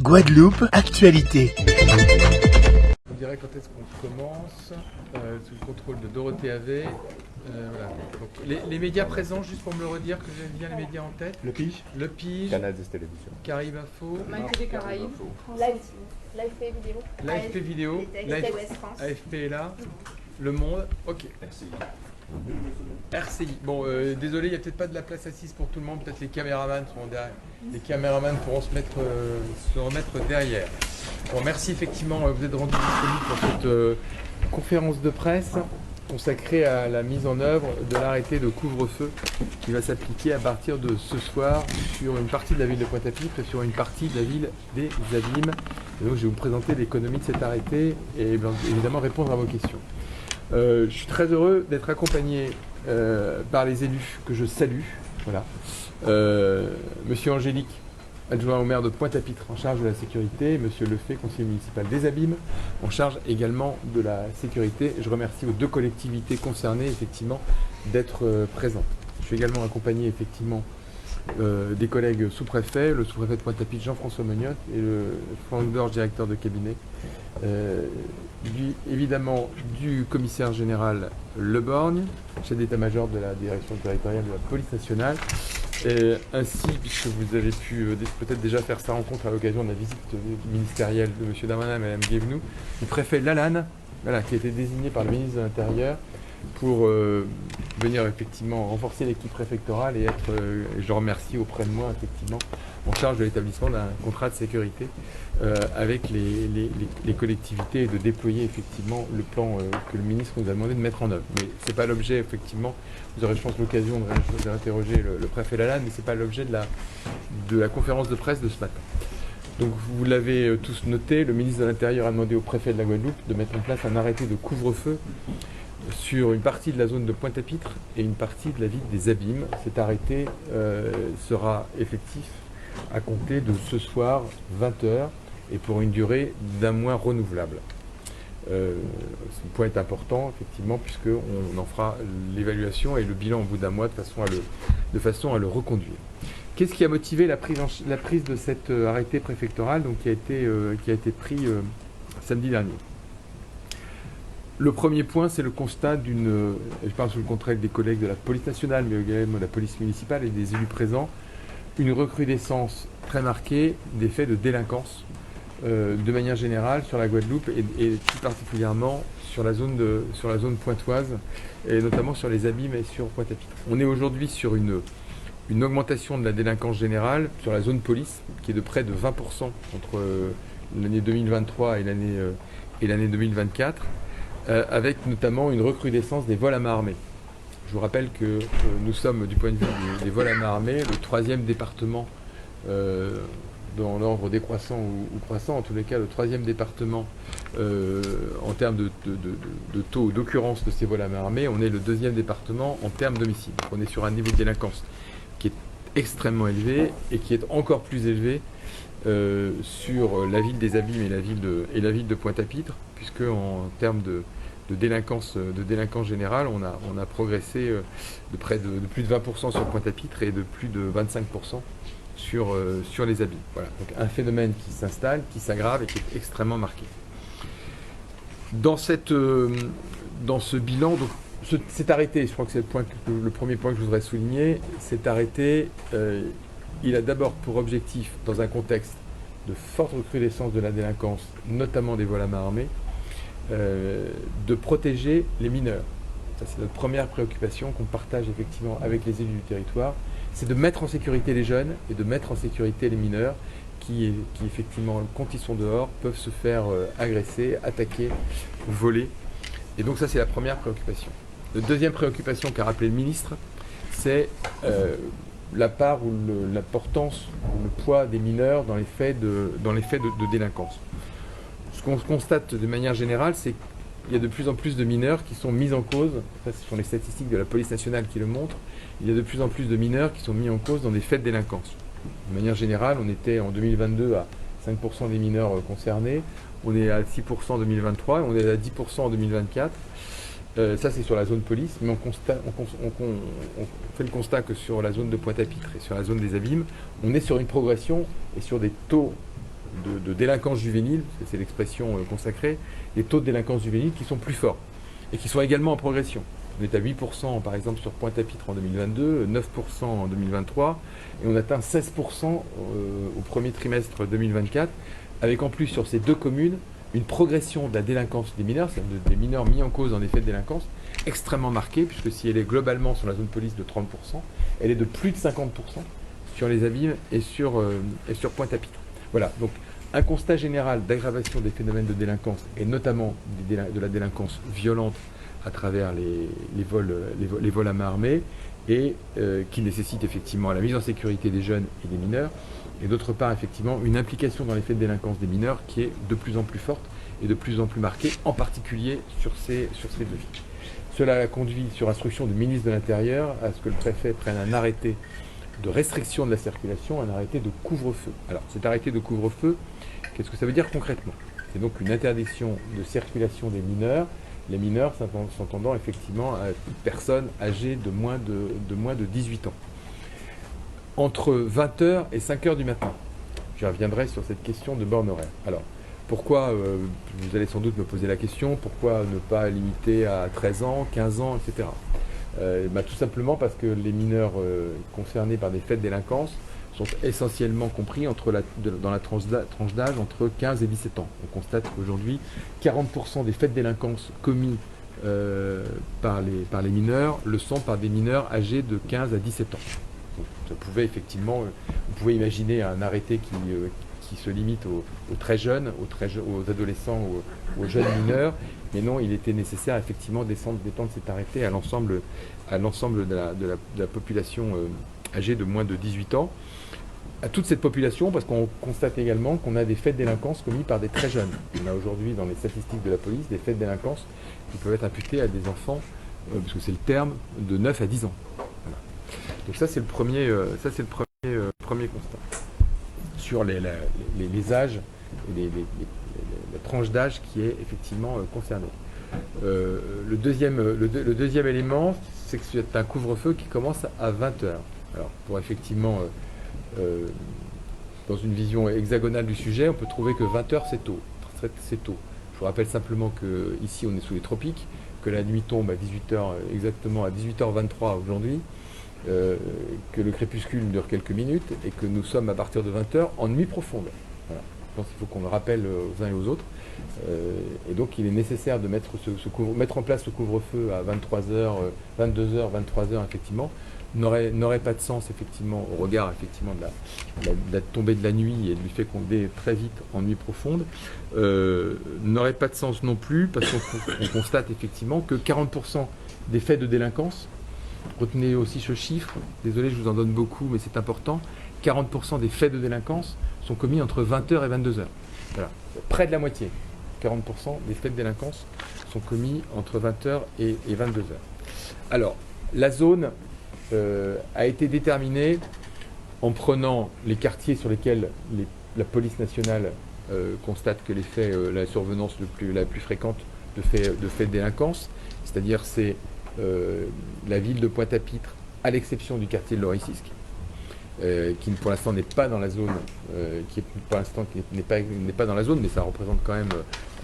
Guadeloupe, actualité. On dirait quand est-ce qu'on commence, sous le contrôle de Dorothée Havet. Voilà. Donc, les médias présents, juste pour me le redire, que j'ai bien les médias en tête. Le Pige, Le Pige, Canal des télévisions, Caraïbes Info, Manque des Caraïbes, l'AFP vidéo, l'AFP Vidéo, l'AFP est là, Le Monde, ok. RCI. Bon, désolé, il n'y a peut-être pas de la place assise pour tout le monde, peut-être les caméramans seront derrière. Les caméramans pourront se remettre derrière. Bon, merci effectivement, vous êtes rendu disponible pour cette conférence de presse consacrée à la mise en œuvre de l'arrêté de couvre-feu qui va s'appliquer à partir de ce soir sur une partie de la ville de Pointe-à-Pitre et sur une partie de la ville des Abîmes. Et donc je vais vous présenter l'économie de cet arrêté et bien évidemment répondre à vos questions. Je suis très heureux d'être accompagné par les élus que je salue. Voilà. Monsieur Angélique, adjoint au maire de Pointe-à-Pitre en charge de la sécurité, Monsieur Lefebvre, conseiller municipal des Abîmes, en charge également de la sécurité. Je remercie aux deux collectivités concernées effectivement d'être présentes. Je suis également accompagné effectivement des collègues sous-préfets, le sous-préfet de Pointe-à-Pitre Jean-François Megnotte et le Franck Dorge, directeur de cabinet. Évidemment du commissaire général Le Borgne, chef d'état-major de la direction territoriale de la police nationale, ainsi, puisque vous avez pu peut-être déjà faire sa rencontre à l'occasion de la visite ministérielle de M. Darmanin et Mme Guévenoux, du préfet Lalanne, voilà, qui a été désigné par le ministre de l'Intérieur pour venir effectivement renforcer l'équipe préfectorale et être, je le remercie auprès de moi effectivement, en charge de l'établissement d'un contrat de sécurité avec les collectivités et de déployer effectivement le plan que le ministre nous a demandé de mettre en œuvre. Mais ce n'est pas l'objet, effectivement, vous aurez je pense l'occasion d'interroger le préfet Lalanne, mais ce n'est pas l'objet de la conférence de presse de ce matin. Donc vous l'avez tous noté, le ministre de l'Intérieur a demandé au préfet de la Guadeloupe de mettre en place un arrêté de couvre-feu sur une partie de la zone de Pointe-à-Pitre et une partie de la ville des Abîmes. Cet arrêté sera effectif à compter de ce soir 20h et pour une durée d'1 mois renouvelable. Ce point est important effectivement puisqu'on en fera l'évaluation et le bilan au bout d'1 mois de façon à le reconduire. Qu'est-ce qui a motivé la prise de cet arrêté préfectoral donc, qui a été pris samedi dernier? Le premier point, c'est le constat je parle sous le contrôle des collègues de la police nationale, mais également de la police municipale et des élus présents, une recrudescence très marquée des faits de délinquance de manière générale sur la Guadeloupe et plus particulièrement sur la zone pointoise et notamment sur les Abîmes et sur Pointe-à-Pitre. On est aujourd'hui sur une augmentation de la délinquance générale sur la zone police qui est de près de 20% entre l'année 2023 et l'année 2024. Avec notamment une recrudescence des vols à main armée. Je vous rappelle que nous sommes, du point de vue des vols à main armée, le 3e département dans l'ordre décroissant ou croissant, en tous les cas le 3e département en termes de taux d'occurrence de ces vols à main armée. On est le 2e département en termes d'homicide. On est sur un niveau de délinquance qui est extrêmement élevé et qui est encore plus élevé sur la ville des Abîmes et la ville de Pointe-à-Pitre, puisque en termes de délinquance générale, on a progressé de plus de 20% sur Pointe-à-Pitre et de plus de 25% sur les Abîmes. Voilà, donc un phénomène qui s'installe, qui s'aggrave et qui est extrêmement marqué. Dans ce bilan, donc, cet arrêté, je crois que c'est le premier point que je voudrais souligner, cet arrêté, il a d'abord pour objectif, dans un contexte de forte recrudescence de la délinquance, notamment des vols à main armée, de protéger les mineurs. Ça, c'est notre première préoccupation qu'on partage effectivement avec les élus du territoire, c'est de mettre en sécurité les jeunes et de mettre en sécurité les mineurs qui effectivement, quand ils sont dehors, peuvent se faire agresser, attaquer, voler. Et donc ça, c'est la première préoccupation. La deuxième préoccupation qu'a rappelé le ministre, c'est la part ou l'importance ou le poids des mineurs dans les faits de délinquance. Ce qu'on constate de manière générale, c'est qu'il y a de plus en plus de mineurs qui sont mis en cause, ça ce sont les statistiques de la police nationale qui le montrent, il y a de plus en plus de mineurs qui sont mis en cause dans des faits de délinquance. De manière générale, on était en 2022 à 5% des mineurs concernés, on est à 6% en 2023, on est à 10% en 2024. Ça, c'est sur la zone police, mais on fait le constat que sur la zone de Pointe-à-Pitre et sur la zone des Abîmes, on est sur une progression et sur des taux de délinquance juvénile, c'est l'expression consacrée, les taux de délinquance juvénile qui sont plus forts et qui sont également en progression. On est à 8% par exemple sur Pointe-à-Pitre en 2022, 9% en 2023 et on atteint 16% au premier trimestre 2024, avec en plus sur ces deux communes une progression de la délinquance des mineurs, c'est-à-dire des mineurs mis en cause en effet de délinquance, extrêmement marquée, puisque si elle est globalement sur la zone police de 30%, elle est de plus de 50% sur les Abîmes et sur Pointe-à-Pitre. Voilà, donc un constat général d'aggravation des phénomènes de délinquance, et notamment de la délinquance violente à travers les vols à main armée, et qui nécessite effectivement la mise en sécurité des jeunes et des mineurs, et d'autre part, effectivement, une implication dans les faits de délinquance des mineurs qui est de plus en plus forte et de plus en plus marquée, en particulier sur ces devis. Cela a conduit, sur instruction du ministre de l'Intérieur, à ce que le préfet prenne un arrêté de restriction de la circulation, un arrêté de couvre-feu. Alors, cet arrêté de couvre-feu, qu'est-ce que ça veut dire concrètement? C'est donc une interdiction de circulation des mineurs, les mineurs s'entendant effectivement à toute personne âgée de moins de 18 ans. Entre 20h et 5h du matin. Je reviendrai sur cette question de borne horaire. Alors, pourquoi, vous allez sans doute me poser la question, pourquoi ne pas limiter à 13 ans, 15 ans, etc. Tout simplement parce que les mineurs concernés par des faits de délinquance sont essentiellement compris dans la tranche d'âge entre 15 et 17 ans. On constate qu'aujourd'hui, 40% des faits de délinquance commis par les mineurs le sont par des mineurs âgés de 15 à 17 ans. Ça pouvait effectivement, vous pouvez imaginer un arrêté qui se limite aux très jeunes, aux adolescents, aux jeunes mineurs, mais non, il était nécessaire effectivement d'étendre cet arrêté à l'ensemble de la population âgée de moins de 18 ans, à toute cette population, parce qu'on constate également qu'on a des faits de délinquance commis par des très jeunes. On a aujourd'hui dans les statistiques de la police des faits de délinquance qui peuvent être imputés à des enfants, parce que c'est le terme, de 9 à 10 ans. Voilà. Donc ça c'est le premier constat sur les âges et la tranche d'âge qui est effectivement concernée. Le deuxième élément, c'est que c'est un couvre-feu qui commence à 20h. Alors pour effectivement, dans une vision hexagonale du sujet, on peut trouver que 20h c'est tôt. C'est tôt. Je vous rappelle simplement que ici on est sous les tropiques, que la nuit tombe à 18h, exactement à 18h23 aujourd'hui. Que le crépuscule dure quelques minutes et que nous sommes à partir de 20h en nuit profonde. Voilà. Je pense qu'il faut qu'on le rappelle aux uns et aux autres. Et donc il est nécessaire de mettre en place ce couvre-feu à 23h, 22h, 23h effectivement, n'aurait pas de sens effectivement au regard effectivement de la tombée de la nuit et du fait qu'on est très vite en nuit profonde, n'aurait pas de sens non plus parce qu'on constate effectivement que 40% des faits de délinquance, retenez aussi ce chiffre, désolé je vous en donne beaucoup mais c'est important, 40% des faits de délinquance sont commis entre 20h et 22h. Voilà, près de la moitié. 40% des faits de délinquance sont commis entre 20h et 22h. Alors, la zone a été déterminée en prenant les quartiers sur lesquels la police nationale constate que les faits, la survenance la plus fréquente de faits de délinquance, c'est-à-dire c'est la ville de Pointe-à-Pitre, à l'exception du quartier de Loricisque, qui pour l'instant n'est pas dans la zone, n'est pas dans la zone, mais ça représente quand même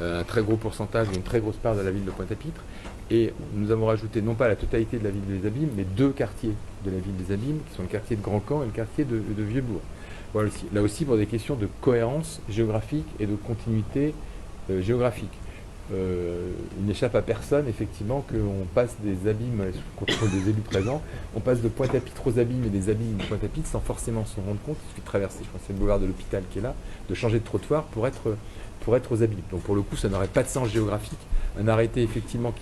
un très gros pourcentage, une très grosse part de la ville de Pointe-à-Pitre. Et nous avons rajouté non pas la totalité de la ville des Abîmes, mais deux quartiers de la ville des Abîmes, qui sont le quartier de Grand-Camp et le quartier de Vieux-Bourg. Voilà, là aussi pour des questions de cohérence géographique et de continuité géographique. Il n'échappe à personne effectivement qu'on passe des Abîmes, contre des élus présents, on passe de Pointe-à-Pitre aux Abîmes et des Abîmes de Pointe-à-Pitre sans forcément s'en rendre compte. Il suffit de traverser, je pense que c'est le boulevard de l'hôpital qui est là, de changer de trottoir pour être aux Abîmes. Donc pour le coup ça n'aurait pas de sens géographique. Un arrêté effectivement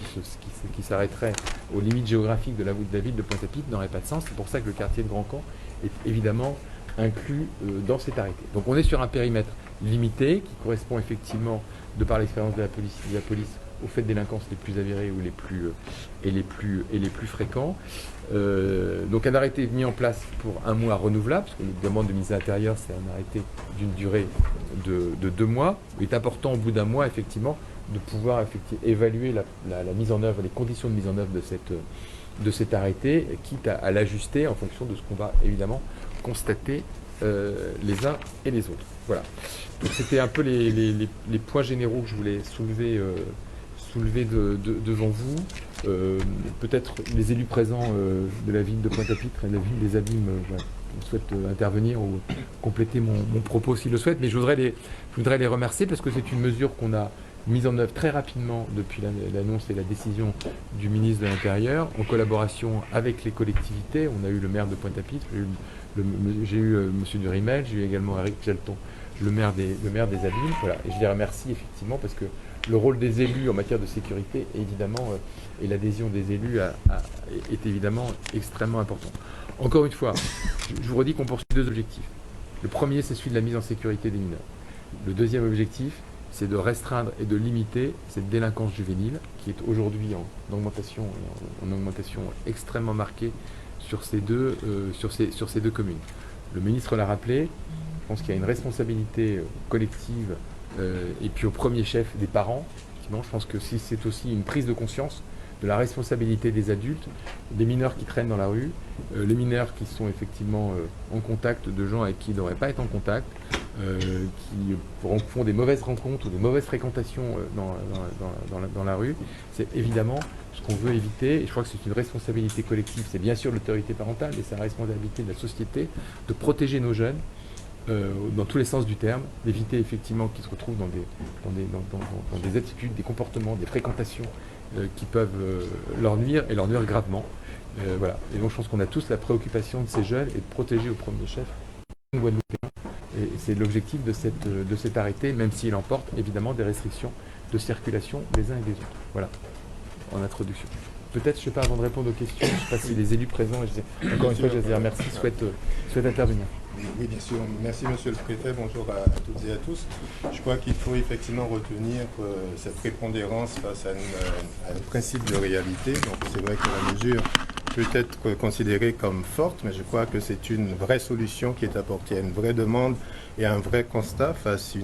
qui s'arrêterait aux limites géographiques de la ville de Pointe-à-Pitre n'aurait pas de sens. C'est pour ça que le quartier de Grand-Camp est évidemment inclus dans cet arrêté. Donc on est sur un périmètre limité qui correspond effectivement, de par l'expérience de la police aux faits de délinquance les plus avérés ou les plus fréquents. Donc un arrêté mis en place pour un mois renouvelable, parce que la demande de ministère de l'Intérieur c'est un arrêté d'une durée de 2 mois. Il est important au bout d'un mois effectivement de pouvoir effectivement évaluer la mise en œuvre, les conditions de mise en œuvre de cet arrêté, quitte à l'ajuster en fonction de ce qu'on va évidemment constater les uns et les autres. Voilà. Donc c'était un peu les points généraux que je voulais soulever devant vous. Peut-être les élus présents de la ville de Pointe-à-Pitre et de la ville des Abîmes souhaitent intervenir ou compléter mon propos s'ils le souhaitent, mais je voudrais les remercier parce que c'est une mesure qu'on a mise en œuvre très rapidement depuis l'annonce et la décision du ministre de l'Intérieur, en collaboration avec les collectivités. On a eu le maire de Pointe-à-Pitre, j'ai eu M. Durimel, j'ai eu également Eric Jalton, le maire des Abîmes. Voilà. Et je les remercie effectivement parce que le rôle des élus en matière de sécurité, évidemment, et l'adhésion des élus est évidemment extrêmement important. Encore une fois, je vous redis qu'on poursuit deux objectifs. Le premier, c'est celui de la mise en sécurité des mineurs. Le deuxième objectif, c'est de restreindre et de limiter cette délinquance juvénile qui est aujourd'hui en augmentation extrêmement marquée sur ces deux communes. Le ministre l'a rappelé, je pense qu'il y a une responsabilité collective et puis au premier chef des parents. Effectivement, je pense que si c'est aussi une prise de conscience de la responsabilité des adultes, des mineurs qui traînent dans la rue, les mineurs qui sont effectivement en contact de gens avec qui ils ne devraient pas être en contact, qui font des mauvaises rencontres ou des mauvaises fréquentations dans la rue. C'est évidemment ce qu'on veut éviter, et je crois que c'est une responsabilité collective. C'est bien sûr l'autorité parentale, mais c'est la responsabilité de la société de protéger nos jeunes dans tous les sens du terme, d'éviter effectivement qu'ils se retrouvent dans des attitudes, des comportements, des fréquentations qui peuvent leur nuire et leur nuire gravement. Voilà. Et donc je pense qu'on a tous la préoccupation de ces jeunes et de protéger au premier chef les Guadeloupéens. Et c'est l'objectif de cet arrêté, même s'il emporte évidemment des restrictions de circulation des uns et des autres. Voilà, en introduction. Peut-être, je ne sais pas, avant de répondre aux questions, je ne sais pas si les élus présents, encore une fois, je les remercie, souhaitent intervenir. Oui, bien sûr. Merci, Monsieur le Préfet. Bonjour à toutes et à tous. Je crois qu'il faut effectivement retenir cette prépondérance face à un principe de réalité. Donc, c'est vrai que la mesure peut être considérée comme forte, mais je crois que c'est une vraie solution qui est apportée à une vraie demande et à un vrai constat face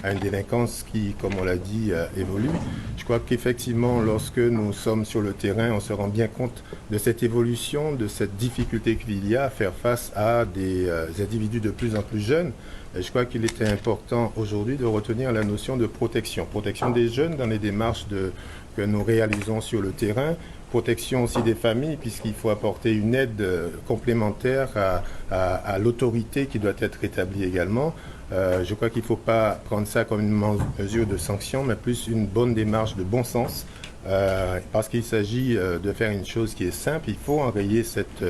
à une délinquance qui, comme on l'a dit, évolue. Je crois qu'effectivement, lorsque nous sommes sur le terrain, on se rend bien compte de cette évolution, de cette difficulté qu'il y a à faire face à des individus de plus en plus jeunes. Et je crois qu'il était important aujourd'hui de retenir la notion de protection. Protection des jeunes dans les démarches que nous réalisons sur le terrain. Protection aussi des familles, puisqu'il faut apporter une aide complémentaire à l'autorité qui doit être établie également. Je crois qu'il ne faut pas prendre ça comme une mesure de sanction, mais plus une bonne démarche de bon sens, parce qu'il s'agit de faire une chose qui est simple. Il faut enrayer cette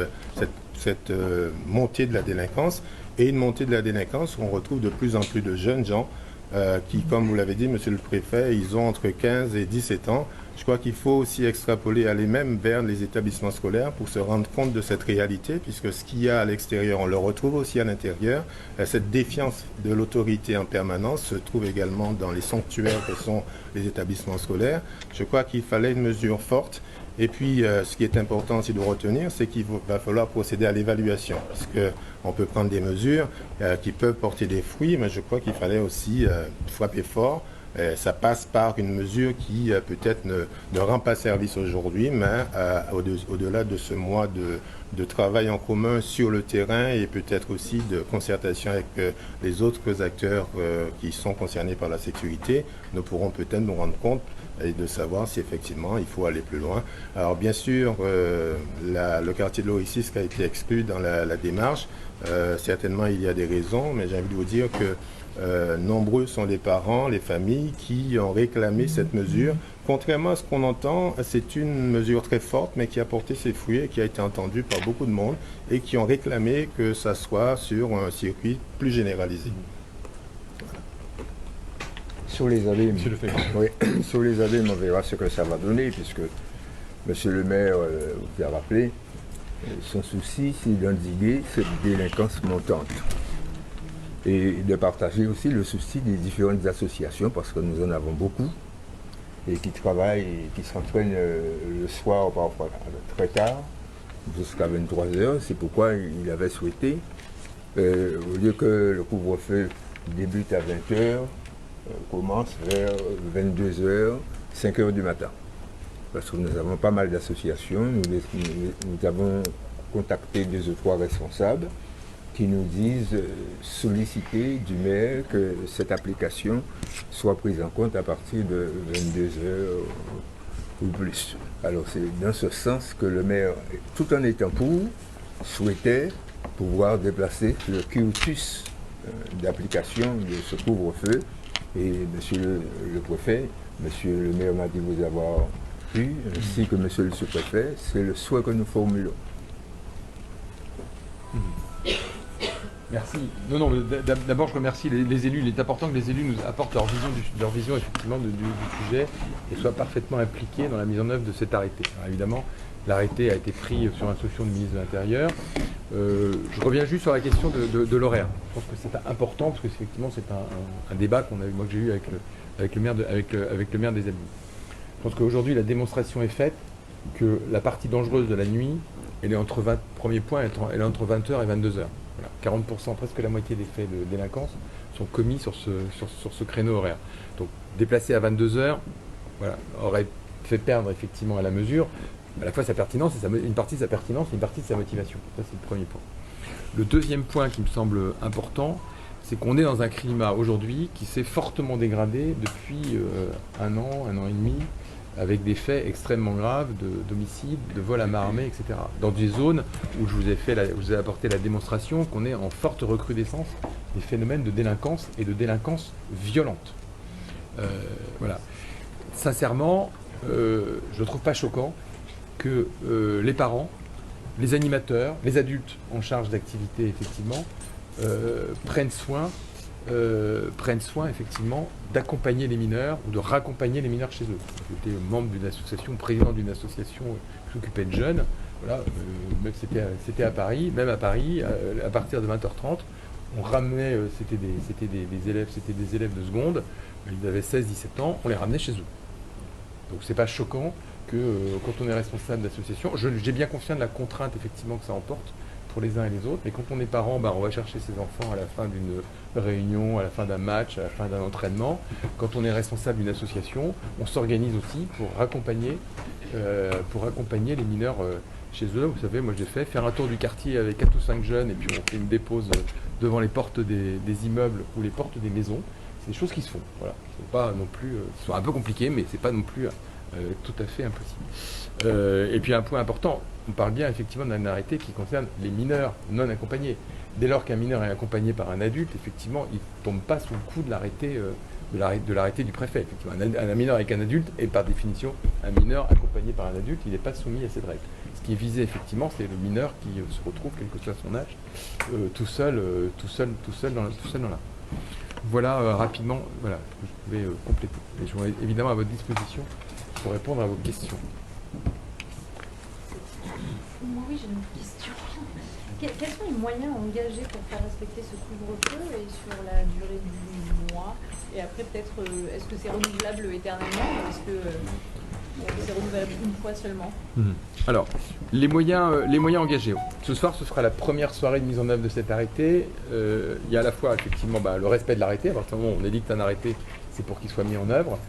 montée de la délinquance, et une montée de la délinquance où on retrouve de plus en plus de jeunes gens qui, comme vous l'avez dit, Monsieur le Préfet, ils ont entre 15 et 17 ans. Je crois qu'il faut aussi extrapoler, aller même vers les établissements scolaires pour se rendre compte de cette réalité, puisque ce qu'il y a à l'extérieur, on le retrouve aussi à l'intérieur. Cette défiance de l'autorité en permanence se trouve également dans les sanctuaires que sont les établissements scolaires. Je crois qu'il fallait une mesure forte. Et puis, ce qui est important aussi de retenir, c'est qu'il va falloir procéder à l'évaluation, parce qu'on peut prendre des mesures qui peuvent porter des fruits, mais je crois qu'il fallait aussi frapper fort. Ça passe par une mesure qui peut-être ne rend pas service aujourd'hui, mais au-delà de ce mois de travail en commun sur le terrain et peut-être aussi de concertation avec les autres acteurs qui sont concernés par la sécurité, nous pourrons peut-être nous rendre compte et de savoir si effectivement il faut aller plus loin. Alors bien sûr, le quartier de l'Oricisque a été exclu dans la démarche. Certainement il y a des raisons, mais j'ai envie de vous dire que nombreux sont les parents, les familles qui ont réclamé cette mesure. Contrairement à ce qu'on entend, c'est une mesure très forte, mais qui a porté ses fruits et qui a été entendue par beaucoup de monde et qui ont réclamé que ça soit sur un circuit plus généralisé. Sur les abîmes, oui, sur les abîmes, on verra ce que ça va donner, puisque Monsieur le maire vous a rappelé, son souci, c'est d'endiguer cette délinquance montante. Et de partager aussi le souci des différentes associations, parce que nous en avons beaucoup, et qui travaillent et qui s'entraînent le soir, parfois très tard, jusqu'à 23 h. C'est pourquoi il avait souhaité, au lieu que le couvre-feu débute à 20 h, commence vers 22h, 5h du matin. Parce que nous avons pas mal d'associations, nous avons contacté 2 ou 3 responsables qui nous disent solliciter du maire que cette application soit prise en compte à partir de 22h ou plus. Alors c'est dans ce sens que le maire, tout en étant pour, souhaitait pouvoir déplacer le cursus d'application de ce couvre-feu. Et monsieur le préfet, monsieur le maire m'a dit vous avoir eu, ainsi que monsieur le sous-préfet, c'est le souhait que nous formulons. Merci. Non, mais d'abord je remercie les élus. Il est important que les élus nous apportent leur vision effectivement du sujet et soient parfaitement impliqués dans la mise en œuvre de cet arrêté. Alors, évidemment, l'arrêté a été pris sur instruction du ministre de l'Intérieur. Je reviens juste sur la question de l'horaire. Je pense que c'est important parce que effectivement c'est un débat que j'ai eu avec le maire des Allumes. Je pense qu'aujourd'hui la démonstration est faite que la partie dangereuse de la nuit, elle est entre 20, premier point, elle est entre 20h et 22h. Voilà. 40%, presque la moitié des faits de délinquance sont commis sur ce créneau horaire. Donc déplacer à 22h, voilà, aurait fait perdre effectivement à la mesure à la fois sa pertinence, une partie de sa pertinence et une partie de sa motivation. Ça c'est le premier point. Le deuxième point qui me semble important, c'est qu'on est dans un climat aujourd'hui qui s'est fortement dégradé depuis un an et demi, avec des faits extrêmement graves d'homicide, de vol à main armée, etc. Dans des zones où je vous ai apporté la démonstration qu'on est en forte recrudescence des phénomènes de délinquance et de délinquance violente. Voilà. Sincèrement, je ne trouve pas choquant que les parents, les animateurs, les adultes en charge d'activités, effectivement, prennent soin effectivement d'accompagner les mineurs ou de raccompagner les mineurs chez eux. J'étais membre d'une association, président d'une association qui s'occupait de jeunes. Voilà, même c'était à Paris. Même à Paris, à partir de 20h30, on ramenait, c'était des élèves de seconde, ils avaient 16-17 ans, on les ramenait chez eux. Donc c'est pas choquant que quand on est responsable d'association, j'ai bien conscience de la contrainte effectivement que ça emporte pour les uns et les autres, mais quand on est parent, on va chercher ses enfants à la fin d'une réunion, à la fin d'un match, à la fin d'un entraînement. Quand on est responsable d'une association, on s'organise aussi pour accompagner les mineurs chez eux. Vous savez, moi j'ai fait faire un tour du quartier avec 4 ou 5 jeunes et puis on fait une dépose devant les portes des immeubles ou les portes des maisons. C'est des choses qui se font. Voilà. C'est pas non plus, sont un peu compliquées, mais c'est pas non plus tout à fait impossible. Et puis un point important, on parle bien effectivement d'un arrêté qui concerne les mineurs non accompagnés. Dès lors qu'un mineur est accompagné par un adulte, effectivement, il ne tombe pas sous le coup de l'arrêté du préfet. Effectivement, un mineur avec un adulte est par définition un mineur accompagné par un adulte, il n'est pas soumis à cette règle. Ce qui est visé effectivement, c'est le mineur qui se retrouve, quel que soit son âge, tout seul dans la. Voilà rapidement, voilà, ce que je pouvais compléter. Et je serai évidemment à votre disposition pour répondre à vos questions. Oui, j'ai une question. Quels sont les moyens engagés pour faire respecter ce couvre-feu et sur la durée du mois? Et après, peut-être, est-ce que c'est renouvelable éternellement ou est-ce que c'est renouvelable une fois seulement? Alors, les moyens engagés. Ce soir, ce sera la première soirée de mise en œuvre de cet arrêté. Il y a à la fois, effectivement, le respect de l'arrêté. À partir du moment où on édicte un arrêté, c'est pour qu'il soit mis en œuvre,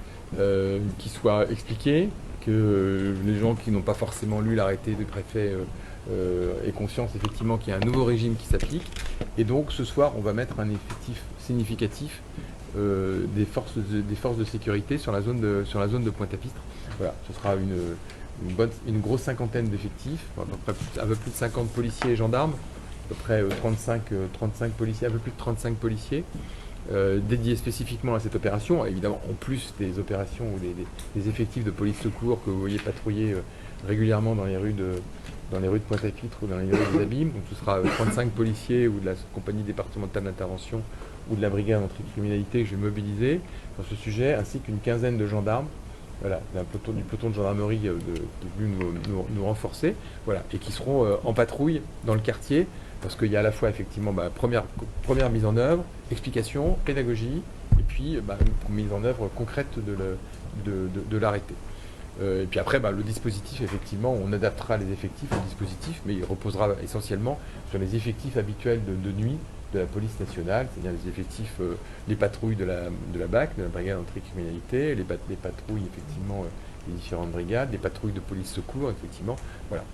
qu'il soit expliqué, que les gens qui n'ont pas forcément lu l'arrêté du préfet aient conscience, effectivement, qu'il y a un nouveau régime qui s'applique. Et donc, ce soir, on va mettre un effectif significatif des forces de sécurité sur la zone de Pointe-à-Pitre. Voilà, ce sera une grosse cinquantaine d'effectifs, un peu plus de 50 policiers et gendarmes, à peu près 35 policiers, un peu plus de 35 policiers, dédiés spécifiquement à cette opération, évidemment en plus des opérations ou des effectifs de police secours que vous voyez patrouiller régulièrement dans les rues de Pointe-à-Pitre ou dans les rues des Abîmes. Donc ce sera 35 policiers ou de la compagnie départementale d'intervention ou de la brigade anticriminalité que je vais mobiliser sur ce sujet, ainsi qu'une quinzaine de gendarmes. Voilà, du peloton de gendarmerie qui est venu nous renforcer, voilà, et qui seront en patrouille dans le quartier, parce qu'il y a à la fois effectivement première mise en œuvre, explication, pédagogie, et puis une mise en œuvre concrète de l'arrêté. Et puis après, le dispositif, effectivement, on adaptera les effectifs au dispositif, mais il reposera essentiellement sur les effectifs habituels de nuit de la police nationale, c'est-à-dire les effectifs, les patrouilles de la BAC, de la brigade anticriminalité, les patrouilles, effectivement, les différentes brigades, les patrouilles de police secours, effectivement. Voilà.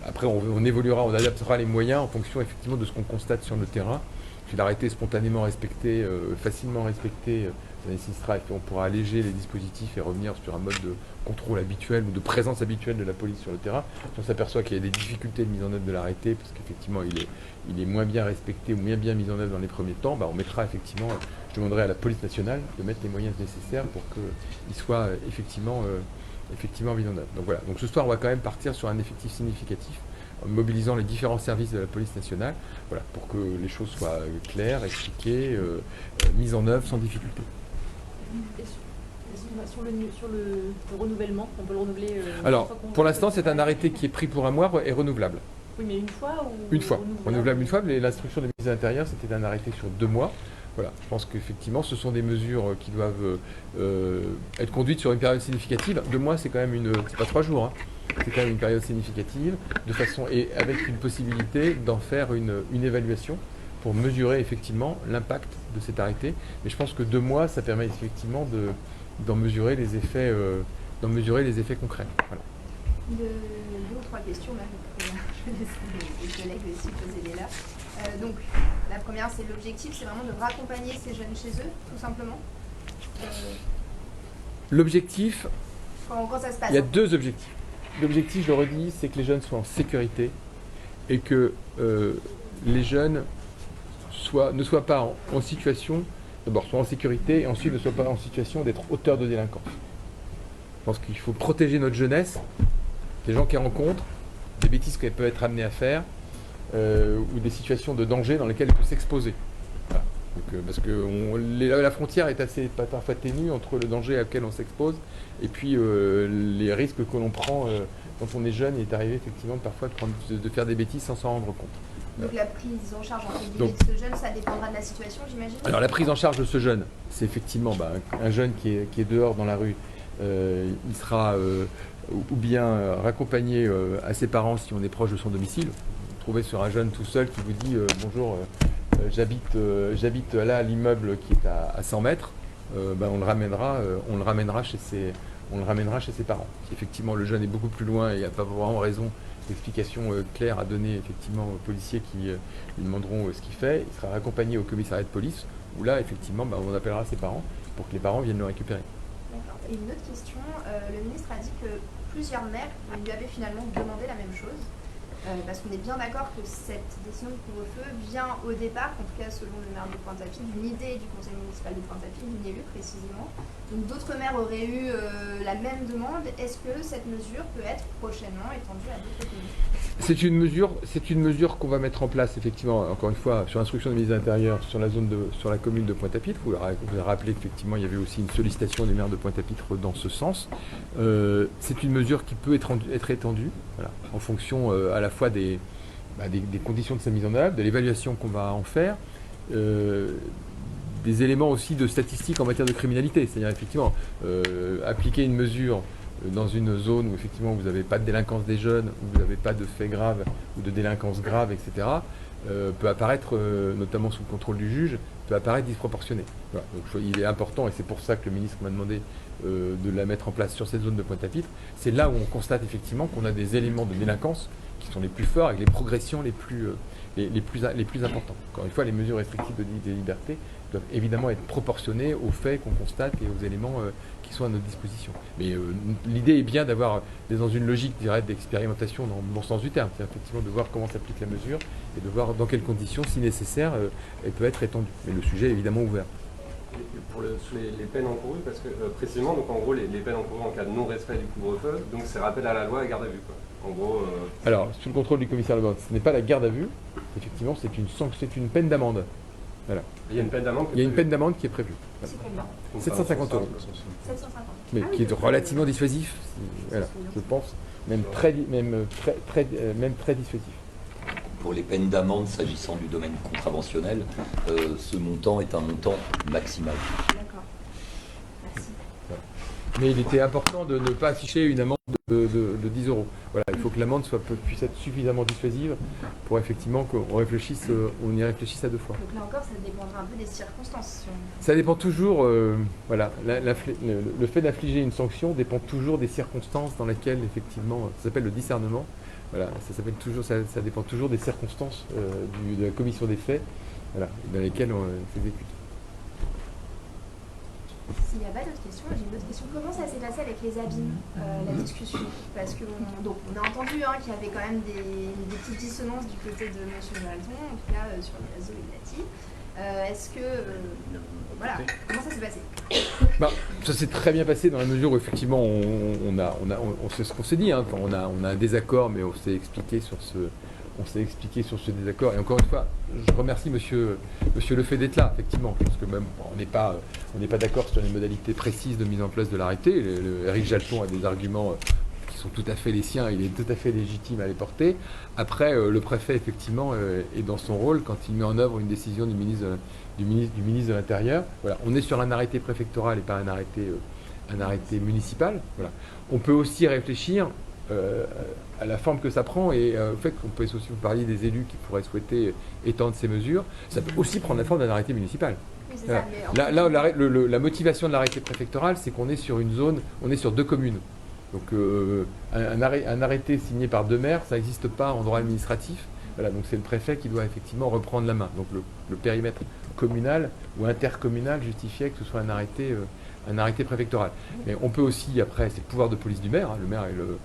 Après, on évoluera, on adaptera les moyens en fonction, effectivement, de ce qu'on constate sur le terrain. Si l'arrêté est spontanément respecté, facilement respecté, ça nécessitera, on pourra alléger les dispositifs et revenir sur un mode de contrôle habituel ou de présence habituelle de la police sur le terrain. Si on s'aperçoit qu'il y a des difficultés de mise en œuvre de l'arrêté, parce qu'effectivement il est moins bien respecté ou moins bien mis en œuvre dans les premiers temps, on mettra effectivement, je demanderai à la police nationale de mettre les moyens nécessaires pour qu'il soit effectivement mis en œuvre. Donc voilà, donc ce soir on va quand même partir sur un effectif significatif, en mobilisant les différents services de la police nationale, voilà, pour que les choses soient claires, expliquées, mises en œuvre sans difficulté. Sur le renouvellement, on peut le renouveler Alors, pour l'instant, c'est un arrêté qui est pris pour un mois et renouvelable. Oui, mais une fois ou Une fois. Renouvelable une fois, mais l'instruction des ministres de l'Intérieur, c'était un arrêté sur 2 mois. Voilà, je pense qu'effectivement, ce sont des mesures qui doivent être conduites sur une période significative. 2 mois, c'est quand même c'est pas 3 jours, hein. C'est quand même une période significative, et avec une possibilité d'en faire une évaluation pour mesurer effectivement l'impact de cet arrêté. Mais je pense que 2 mois, ça permet effectivement d'en mesurer les effets, concrets. Voilà. 2 ou 3 questions, je vais laisser les collègues aussi poser les leurs. Donc, la première, c'est l'objectif, c'est vraiment de raccompagner ces jeunes chez eux, tout simplement. L'objectif, quand ça se passe, il y a 2 objectifs. L'objectif, je le redis, c'est que les jeunes soient en sécurité et que les jeunes ne soient pas en situation, d'abord soient en sécurité et ensuite ne soient pas en situation d'être auteurs de délinquance. Je pense qu'il faut protéger notre jeunesse des gens qu'elle rencontre, des bêtises qu'elle peut être amenée à faire ou des situations de danger dans lesquelles elle peut s'exposer. Voilà. Donc, parce que la frontière est assez parfois ténue entre le danger auquel on s'expose et puis les risques que l'on prend quand on est jeune. Il est arrivé effectivement parfois de faire des bêtises sans s'en rendre compte. Donc la prise en charge de ce jeune, ça dépendra de la situation, j'imagine. Alors la prise en charge de ce jeune, c'est effectivement un jeune qui est dehors dans la rue. Il sera ou bien raccompagné à ses parents si on est proche de son domicile. Vous trouvez sur un jeune tout seul qui vous dit bonjour, j'habite là à l'immeuble qui est à 100 mètres. On le ramènera chez ses parents. Si effectivement le jeune est beaucoup plus loin et il n'y a pas vraiment raison d'explication claire à donner effectivement aux policiers qui lui demanderont ce qu'il fait, il sera raccompagné au commissariat de police où là effectivement on appellera ses parents pour que les parents viennent le récupérer. D'accord. Et une autre question, le ministre a dit que plusieurs maires lui avaient finalement demandé la même chose. Parce qu'on est bien d'accord que cette décision de couvre-feu vient au départ, en tout cas selon le maire de Pointe-à-Pitre, d'une idée du conseil municipal de Pointe-à-Pitre, d'une élue précisément. Donc d'autres maires auraient eu la même demande. Est-ce que cette mesure peut être prochainement étendue à d'autres communes ? C'est une mesure qu'on va mettre en place effectivement, encore une fois, sur instruction du ministre de l'Intérieur, sur la commune de Pointe-à-Pitre. Vous avez rappelé qu'effectivement il y avait aussi une sollicitation des maires de Pointe-à-Pitre dans ce sens. C'est une mesure qui peut être étendue, voilà, en fonction à la fois des conditions de sa mise en œuvre, de l'évaluation qu'on va en faire, des éléments aussi de statistiques en matière de criminalité. C'est-à-dire effectivement appliquer une mesure dans une zone où effectivement vous n'avez pas de délinquance des jeunes, où vous n'avez pas de faits graves ou de délinquance grave, etc., peut apparaître, notamment sous le contrôle du juge, peut apparaître disproportionné. Voilà. Donc il est important, et c'est pour ça que le ministre m'a demandé de la mettre en place sur cette zone de Pointe-à-Pitre. C'est là où on constate effectivement qu'on a des éléments de délinquance qui sont les plus forts, avec les progressions les plus importantes. Encore une fois, les mesures restrictives des libertés doivent évidemment être proportionnées aux faits qu'on constate et aux éléments qui sont à notre disposition. Mais l'idée est bien d'avoir, dans une logique d'expérimentation dans le bon sens du terme, c'est effectivement de voir comment s'applique la mesure et de voir dans quelles conditions, si nécessaire, elle peut être étendue. Mais le sujet est évidemment ouvert. Pour les peines encourues, parce que précisément, donc en gros, les peines encourues en cas de non-respect du couvre-feu, donc c'est rappel à la loi et garde à vue, quoi. En gros. Alors, sous le contrôle du commissaire Lebon, ce n'est pas la garde à vue. Effectivement, c'est une peine d'amende. Voilà. Il y a une peine d'amende. Il y a une peine d'amende qui est prévue. C'est combien ? 750 €. 750. Mais qui est relativement dissuasif. Voilà, je pense, même très dissuasif. Pour les peines d'amende s'agissant du domaine contraventionnel, ce montant est un montant maximal. D'accord. Merci. Mais il était important de ne pas afficher une amende de 10 €. Voilà, il faut que l'amende puisse être suffisamment dissuasive pour effectivement qu'on y réfléchisse à deux fois. Donc là encore, ça dépendra un peu des circonstances. Ça dépend toujours, voilà, le fait d'infliger une sanction dépend toujours des circonstances dans lesquelles effectivement, ça s'appelle le discernement. Voilà, ça dépend toujours des circonstances de la commission des faits, voilà, dans lesquelles on s'exécute. S'il n'y a pas d'autres questions, j'ai une autre question. Comment ça s'est passé avec les abîmes, la discussion? Parce qu'on a entendu qu'il y avait quand même des petites dissonances du côté de M. Jalton, en tout cas sur les réseaux, il l'a dit. Est-ce que... voilà, comment ça s'est passé? Ça s'est très bien passé dans la mesure où effectivement on sait ce qu'on s'est dit, quand on a un désaccord, mais on s'est expliqué sur ce désaccord. Et encore une fois, je remercie monsieur Lefebvre d'être là, effectivement, parce que même on n'est pas d'accord sur les modalités précises de mise en place de l'arrêté. Éric Jalton a des arguments qui sont tout à fait les siens, il est tout à fait légitime à les porter. Après, le préfet, effectivement, est dans son rôle quand il met en œuvre une décision du ministre de l'Intérieur. Voilà, on est sur un arrêté préfectoral et pas un arrêté municipal. Voilà. On peut aussi réfléchir à la forme que ça prend et au fait qu'on peut aussi vous parler des élus qui pourraient souhaiter étendre ces mesures. Ça peut aussi prendre la forme d'un arrêté municipal. Oui, c'est Voilà. ça, mais La motivation de l'arrêté préfectoral, c'est qu'on est sur une zone, on est sur 2 communes. Donc un arrêté signé par 2 maires, ça n'existe pas en droit administratif. Voilà, donc c'est le préfet qui doit effectivement reprendre la main. Donc le périmètre communal ou intercommunal justifiait que ce soit un arrêté préfectoral. Mais on peut aussi, après, c'est le pouvoir de police du maire. Le maire est le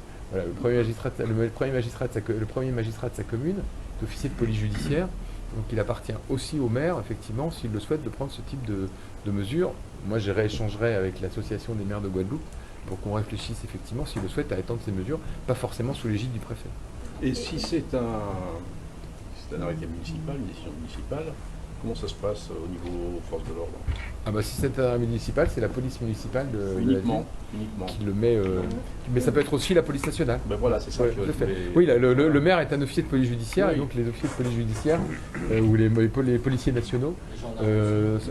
premier magistrat de sa commune, est officier de police judiciaire. Donc il appartient aussi au maire, effectivement, s'il le souhaite, de prendre ce type de mesures. Moi, je rééchangerai avec l'association des maires de Guadeloupe pour qu'on réfléchisse effectivement, s'il le souhaite, à étendre ces mesures, pas forcément sous l'égide du préfet. Et si c'est un arrêté municipal, une décision municipale, comment ça se passe au niveau force de l'ordre? Si c'est un municipal, c'est la police municipale de la ville Uniquement. qui le met. Mais ça peut être aussi la police nationale. Ben voilà, c'est ça Ouais, que tout à fait. je voulais- Oui, le maire est un officier de police judiciaire, Oui. et donc les officiers de police judiciaire ou les policiers nationaux,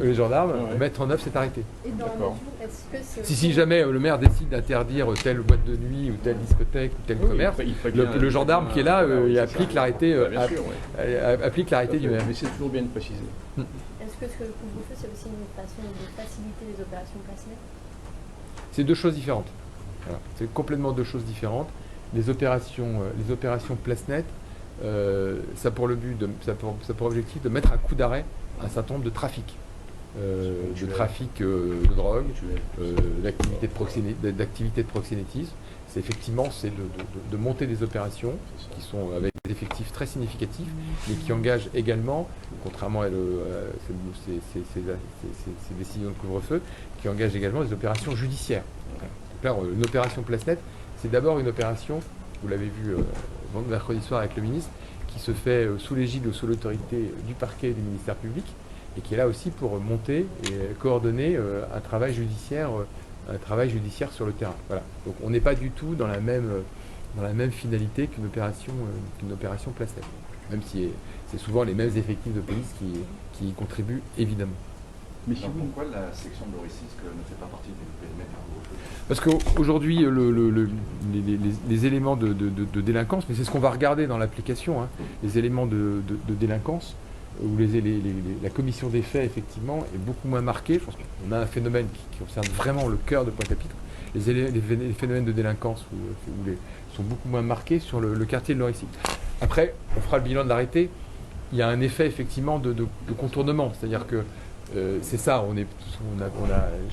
les gendarmes, Ouais. mettent en œuvre cet arrêté. Et dans la D'accord. mesure, est-ce que c'est Si jamais le maire décide d'interdire telle boîte de nuit ou telle discothèque ou tel Oui, commerce, il prévient- le gendarme qui est là, Voilà, oui, il c'est applique ça. l'arrêté Bien sûr, oui. applique l'arrêté du maire. Mais c'est toujours bien de préciser. Est-ce que ce couvre-feu, c'est aussi une façon de faciliter les opérations placées? C'est 2 choses différentes. Voilà. C'est complètement 2 choses différentes. Les opérations place nette, ça a pour objectif de mettre à coup d'arrêt un certain nombre de trafics. De drogue, d'activités de proxénétisme. C'est effectivement de monter des opérations qui sont avec des effectifs très significatifs, mais qui engagent également, contrairement à ces décisions de couvre-feu, qui engagent également des opérations judiciaires. Donc là, une opération place nette, c'est d'abord une opération, vous l'avez vu mercredi soir avec le ministre, qui se fait sous l'égide ou sous l'autorité du parquet et du ministère public, et qui est là aussi pour monter et coordonner un travail judiciaire sur le terrain. Voilà. Donc on n'est pas du tout dans la même finalité qu'une opération place nette, même si c'est souvent les mêmes effectifs de police qui y contribuent évidemment. Mais si Alors vous... pourquoi la section de Loricisque ne fait pas partie du périmètre du couvre-feu? Parce qu'aujourd'hui, les éléments de délinquance, mais c'est ce qu'on va regarder dans l'application, les éléments de délinquance, où la commission des faits, effectivement, est beaucoup moins marquée. Je pense qu'on a un phénomène qui concerne vraiment le cœur de Pointe-à-Pitre. Les phénomènes de délinquance sont beaucoup moins marqués sur le quartier de Loricisque. Après, on fera le bilan de l'arrêté. Il y a un effet, effectivement, de contournement. C'est-à-dire que c'est ça, je ne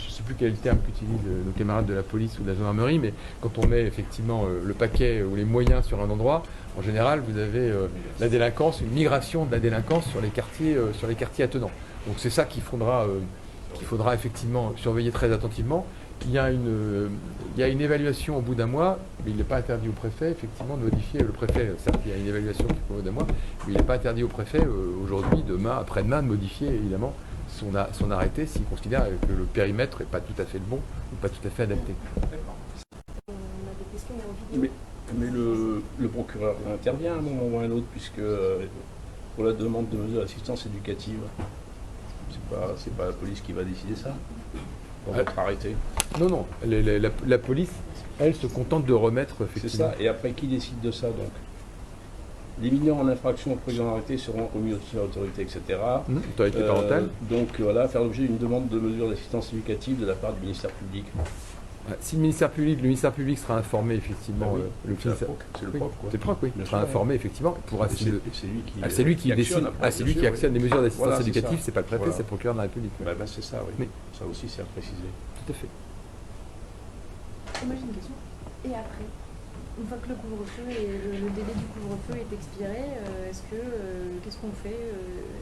sais plus quel est le terme qu'utilisent nos camarades de la police ou de la gendarmerie, mais quand on met effectivement le paquet ou les moyens sur un endroit, en général, vous avez la délinquance, une migration de la délinquance sur les quartiers attenants. Donc c'est ça qu'il faudra effectivement surveiller très attentivement. Il y a une évaluation au bout d'un mois, mais il n'est pas interdit au préfet effectivement de modifier. Le préfet, certes, il y a une évaluation qui fait au bout d'un mois, mais il n'est pas interdit au préfet aujourd'hui, demain, après-demain, de modifier évidemment son arrêté s'il considère que le périmètre n'est pas tout à fait le bon ou pas tout à fait adapté. On a des questions en vidéo. Mais le procureur intervient à un moment ou à un autre, puisque pour la demande de mesures d'assistance éducative, c'est pas la police qui va décider ça, pour votre arrêté. Non, la police, elle, se contente de remettre, C'est effectivement. ça. Et après, qui décide de ça donc? Les mineurs en infraction au président arrêté seront remis à l'autorité, etc. Autorité parentale. Donc voilà, faire l'objet d'une demande de mesure d'assistance éducative de la part du ministère public. Si le ministère public sera informé, effectivement, Ah oui, le c'est le ministère- PROC, c'est le oui, PROC, quoi. c'est le PROC, oui. Bien Sera sûr, informé, effectivement, pourra C'est lui qui, c'est lui qui décide. actionne après, C'est bien lui qui sûr, actionne oui. les mesures d'assistance Voilà, c'est éducative, ça. c'est pas le préfet, Voilà. c'est le procureur de la République. Bah, c'est ça, oui. Oui. Ça aussi, c'est à préciser. Tout à fait. Et moi j'ai une question. Et après, une fois que le couvre-feu et le délai du couvre-feu est expiré, qu'est-ce qu'on fait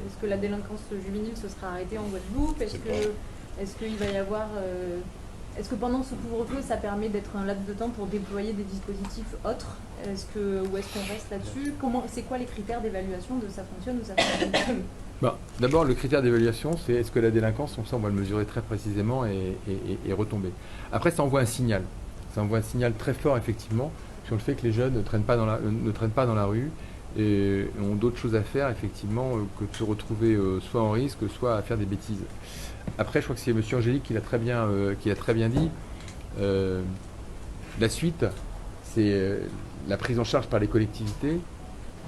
Est-ce que la délinquance juvénile se sera arrêtée en Guadeloupe? Est-ce qu'il va y avoir est-ce que pendant ce couvre-feu, ça permet d'être un laps de temps pour déployer des dispositifs autres? Ou est-ce qu'on reste là-dessus? C'est quoi les critères d'évaluation de ça fonctionne ou ça fonctionne pas? D'abord, le critère d'évaluation, c'est est-ce que la délinquance, on va le mesurer très précisément et retomber. Après, ça envoie un signal. Ça envoie un signal très fort, effectivement, sur le fait que les jeunes ne traînent pas dans la rue et ont d'autres choses à faire, effectivement, que de se retrouver soit en risque, soit à faire des bêtises. Après, je crois que c'est M. Angélique qui l'a très bien dit. La suite, c'est la prise en charge par les collectivités,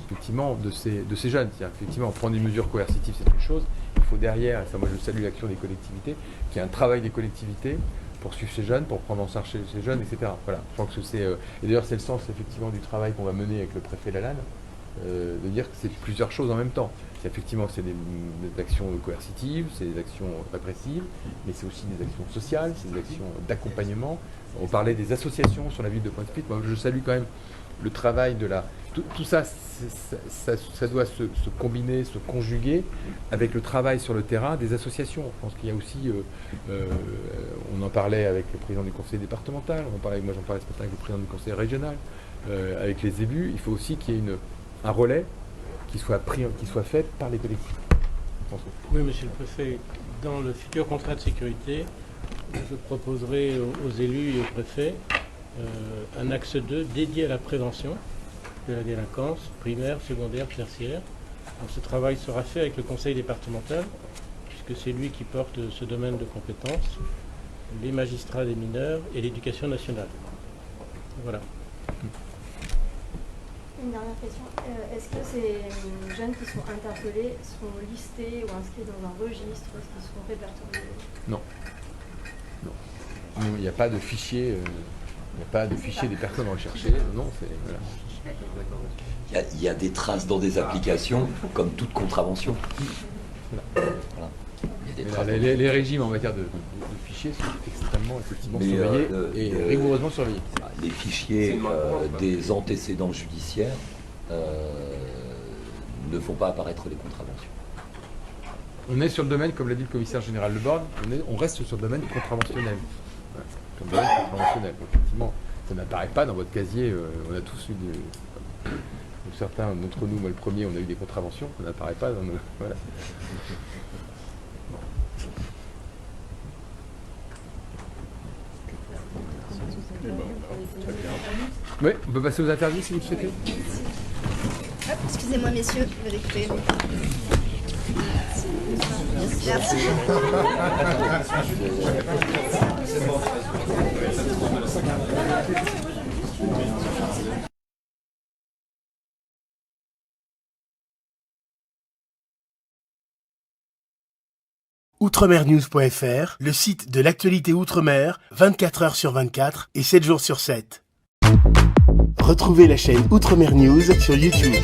effectivement, de ces jeunes. C'est-à-dire, effectivement, prendre des mesures coercitives, c'est une chose. Il faut derrière, et ça, moi, je salue l'action des collectivités, qu'il y ait un travail des collectivités pour suivre ces jeunes, pour prendre en charge ces jeunes, etc. Voilà. Je pense que c'est... et d'ailleurs, c'est le sens, effectivement, du travail qu'on va mener avec le préfet Lalanne, de dire que c'est plusieurs choses en même temps. C'est effectivement, c'est des actions coercitives, c'est des actions répressives, mais c'est aussi des actions sociales, c'est des actions d'accompagnement. On parlait des associations sur la ville de Pointe-Spit. Moi, je salue quand même le travail de la... Tout ça, ça doit se combiner, se conjuguer avec le travail sur le terrain des associations. Je pense qu'il y a aussi... on en parlait avec le président du conseil départemental, moi j'en parlais ce matin avec le président du conseil régional, avec les élus. Il faut aussi qu'il y ait un relais qui soit fait par les collectivités. Oui, monsieur le préfet, dans le futur contrat de sécurité, je proposerai aux élus et au préfet un axe 2 dédié à la prévention de la délinquance primaire, secondaire, tertiaire. Donc, ce travail sera fait avec le conseil départemental, puisque c'est lui qui porte ce domaine de compétences, les magistrats des mineurs et l'éducation nationale. Voilà. Une dernière question. Est-ce que ces jeunes qui sont interpellés sont listés ou inscrits dans un registre? Est-ce qu'ils seront répertoriés? Non. Il n'y a pas de fichier. Il n'y a pas de fichier des personnes recherchées. Non, c'est... Voilà. Il y a des traces dans des applications, comme toute contravention. Voilà. Il y a des traces Les régimes en matière de fichiers sont extrêmement effectivement surveillés et rigoureusement surveillés. Les fichiers des antécédents judiciaires ne font pas apparaître les contraventions. On est sur le domaine, comme l'a dit le commissaire général Le Borgne, on reste sur le domaine contraventionnel. Voilà, sur le domaine contraventionnel. Donc, effectivement, ça n'apparaît pas dans votre casier. On a tous eu certains d'entre nous, moi le premier, on a eu des contraventions, ça n'apparaît pas dans nos... Voilà. Oui, on peut passer aux interviews si vous le souhaitez. Hop, excusez-moi messieurs, je vais récupérer mon Merci. Outremernews.fr, le site de l'actualité Outre-mer, 24 heures sur 24 et 7 jours sur 7. Retrouvez la chaîne Outremer News sur YouTube.